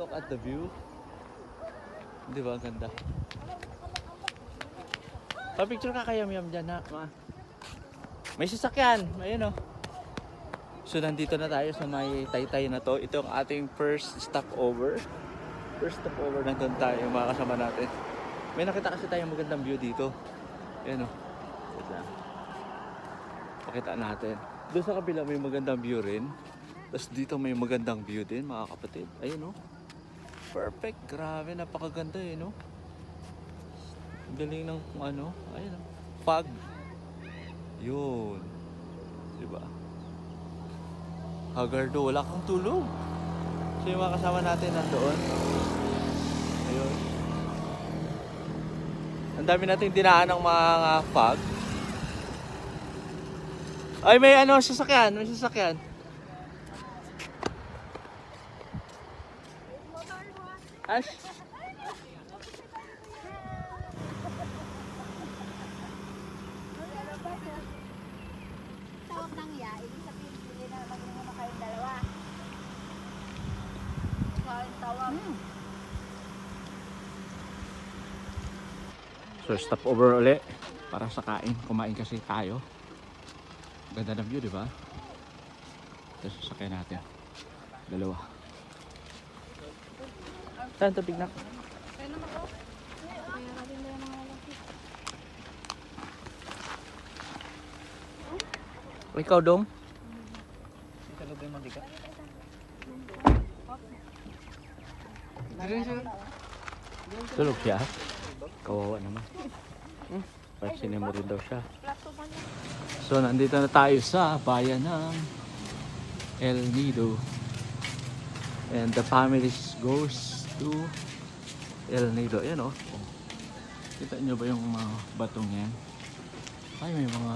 look at the view. Di ba? Ang ganda. Pa-picture ka kaya Yam dyan ha. May sasakyan. Ayun o. So nandito na tayo sa may Taytay na to. Ito ang ating first stopover. First stopover, nandun tayo mga kasama natin. May nakita kasi tayong magandang view dito. Ayun o. Wait lang. Pakita natin. Doon sa kabila may magandang view rin. Tapos dito may magandang view din mga kapatid. Ayun o. Perfect. Grabe. Napakaganda eh no. Galing ng ano. Ayun o. Fog. Yun. Diba? Hagardo. Wala kang tulog. So yung mga kasama natin nandoon. Ayun. Ang dami natin dinaan ng mga fog. Ay, may ano, sasakyan. May sasakyan. Ash. Tawag ng ya, ibig sabihin hindi na magmumuna kayong dalawa. Tawag. So stop over uli para sa kain. Kumain kasi tayo. Ganda ng view, di ba? Tapos sasakyan natin. Dalawa. Saan ito, Bignak? Kaya naman ko. Kaya natin na yung mga lalaki. O ikaw, Dong? Tulog siya? Kawawa naman. Pansinin mo rin daw siya. So nandito na tayo sa bayan ng El Nido. And the family goes to El Nido. Ayan o. Kita nyo ba yung mga batong yan? Ay, may mga...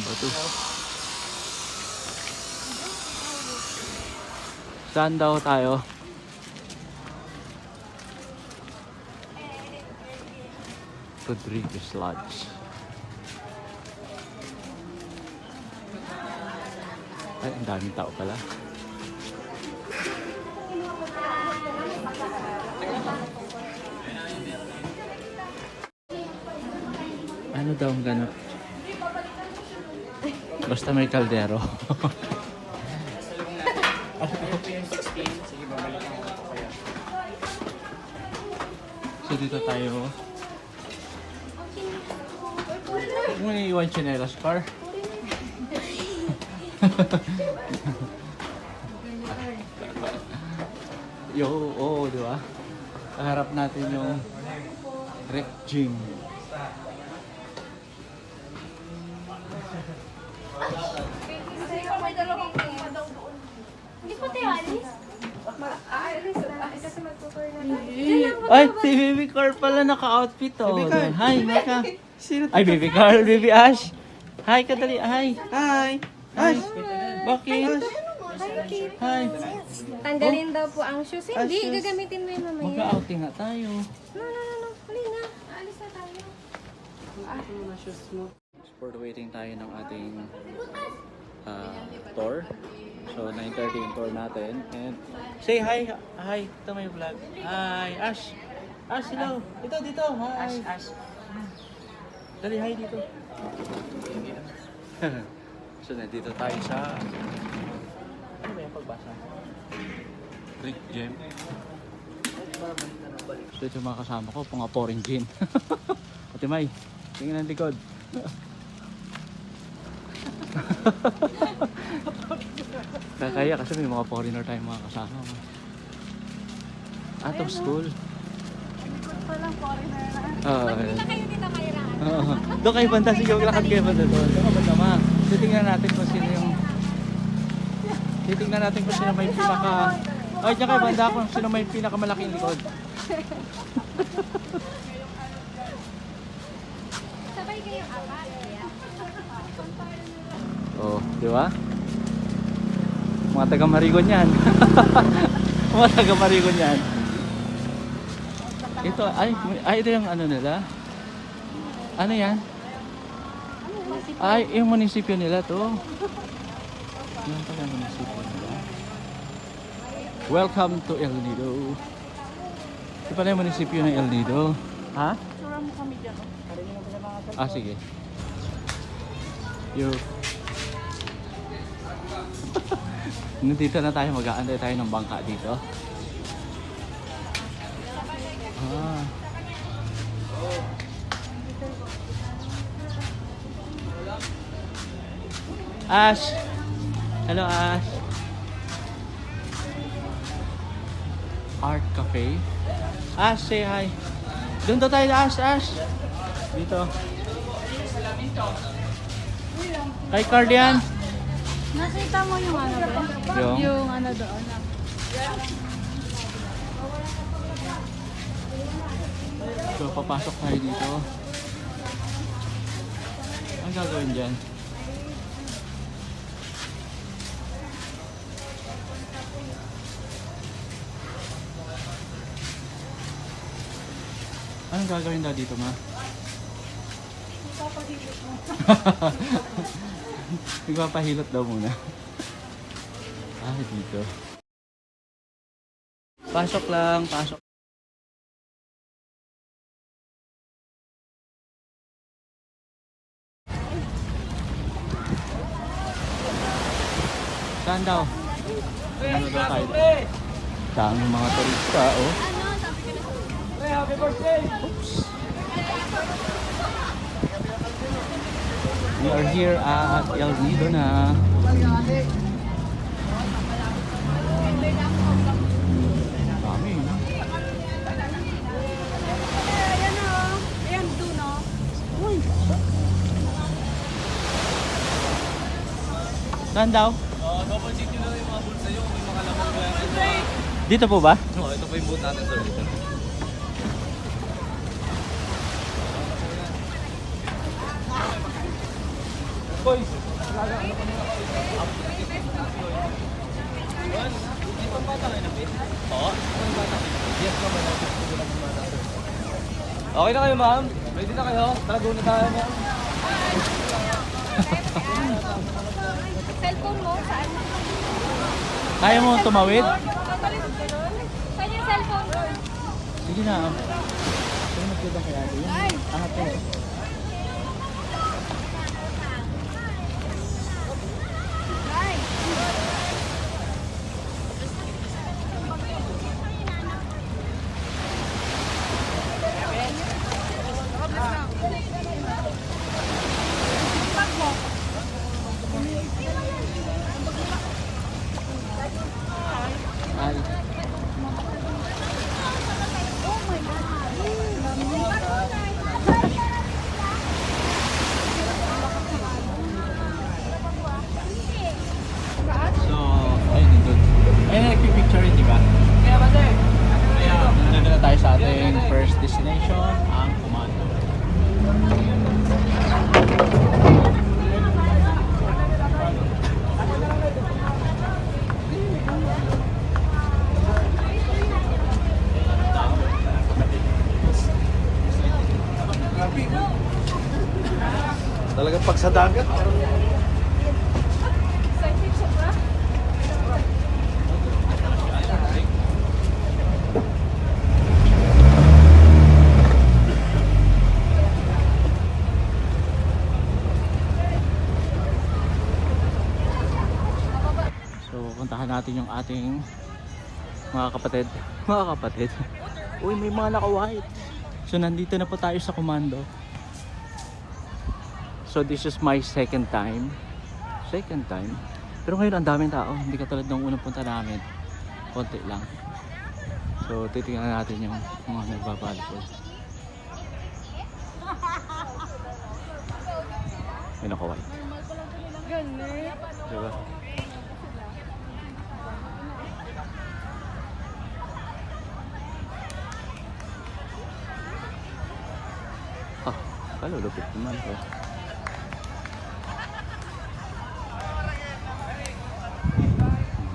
bato. Saan daw tayo? Rodriguez Lodge. Ay, ang daming tao pala. Ano daw ang ganap? Basta may kaldero. So dito tayo. Huwag mo naiiwan chinelas, par. Yo, oo, di ba? Kaharap natin yung rec gym. Hindi po tayo alis? Aalis. Kasi magtutur na tayo. Ay, si Baby Carl pala naka-outfit oh. Hi, Mika. Ay, Baby Carl, Baby Ash. Hi, kadali. Hi. Hi. Ash. Bakit? Hi. Tanggalin daw po ang shoes. Hindi, gagamitin mo yun mamaya. Mag-outing nga tayo. No. Hali na. Alis na tayo. Sport waiting tayo ng ating tour. So 9:30 yung tour natin. And say hi. Hi. Ito may vlog. Hi. Ash. Ash, hello. Dito. Hi. Ash. Dali, hi dito. So nandito tayo sa... Ano ba yung pagbasa? Rick Gem. So ito yung mga kasama ko. Mga pouring gin. Ate May. Tingnan ang likod. Kaya kasi may mga foreigner tayong mga kasama. Out of school. Likod pa lang, foreigner na. Magpila kayo dito kailangan. Doon kayo banda. Sige, maglakad kayo banda doon. Doon ka banda ma. Titingnan natin kung sino yung... Titingnan natin kung sino may pinaka... Ay, dyan kayo banda kung sino may pinakamalaking likod. Sabay kayo apat. Oh, di ba? Mga taga Marigon yan. Mga taga Marigon yan. Ito, ay ito yung ano nila. Ano yan? Ay, yung munisipyo nila to. Yan pala yung munisipyo nila. Welcome to El Nido. Ito pala yung munisipyo ng El Nido. Ha? Sura mo kami dyan. Ah, sige. Yo. Nandito na tayo, mag-aantay tayo ng bangka dito. Ah. Ash! Hello, Ash! Art Cafe. Ash, say hi! Doon daw tayo, Ash! Ash! Dito. Kay Cardian! Nakita mo yung ano ba? Yung ano doon. So, papasok tayo dito. Ang gagawin dyan? Anong gagawin daw dito, ma? Nagpapahilot daw muna. Ah, dito. Pasok lang, pasok. Saan daw? Ano daw tayo? Daming mga turista, oh. Happy birthday! Oops. We are here at El Nido na. Dami. Ayan o. Ayan doon o. Uy. Saan daw? Double check nyo na yung mga bulsa nyo kung may mga laman ba yan. Dito po ba? Ito po yung boot natin, sir. Dito. Boys! Okay na kayo, ma'am? Ready na kayo? Tara, go na tayo, ma'am. Cellphone mo? Saan? Kaya mo tumawid? Saan yung cellphone mo? Sige na. Sige na kaya kaya. Angat eh. Ay. So, ayun dito. Ayun na nagpipicture di ba? Kaya ba, sir? Nandito na tayo sa ating first destination, ang Comando. Talagang pag sa dagat. So, puntahan natin yung ating mga kapatid. Mga kapatid. Uy, may mga naka-white. So, nandito na po tayo sa Comando. So, this is my second time. Second time. Pero ngayon, ang daming tao. Hindi katulad ng unang punta namin. Konti lang. So, titingnan natin yung mga nagbabalipol. May naka-white. Ganun. Diba? Ah, kalulupit naman to.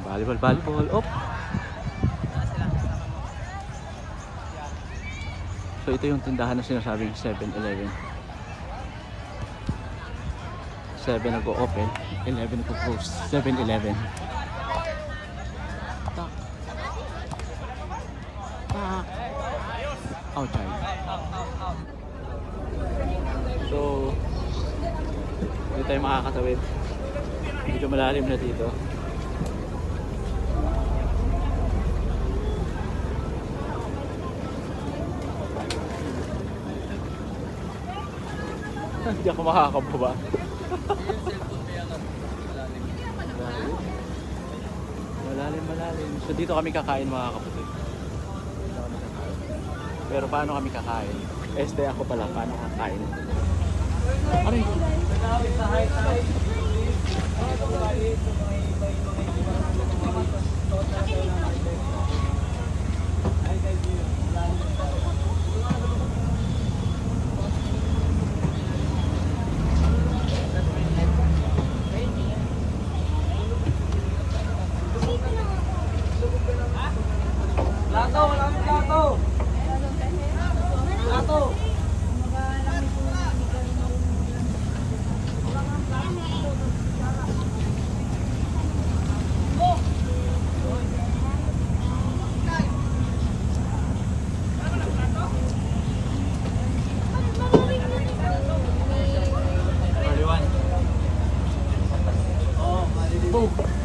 Volleyball, volleyball. Op! So ito yung tindahan na sinasabing 7-Eleven. 7 nag-o-open, 11 nag-close. 7-Eleven. Tak. Tak. Outside. So, hindi tayo makakatawid. Medyo malalim na dito. Hindi ako makakababa. Malalim. So dito kami kakain mga kapatid. Dito kami kakain. Pero paano kami kakain? Este ako pala, paano kakain? Aray! Plato, wala kang plato. Plato. Boom!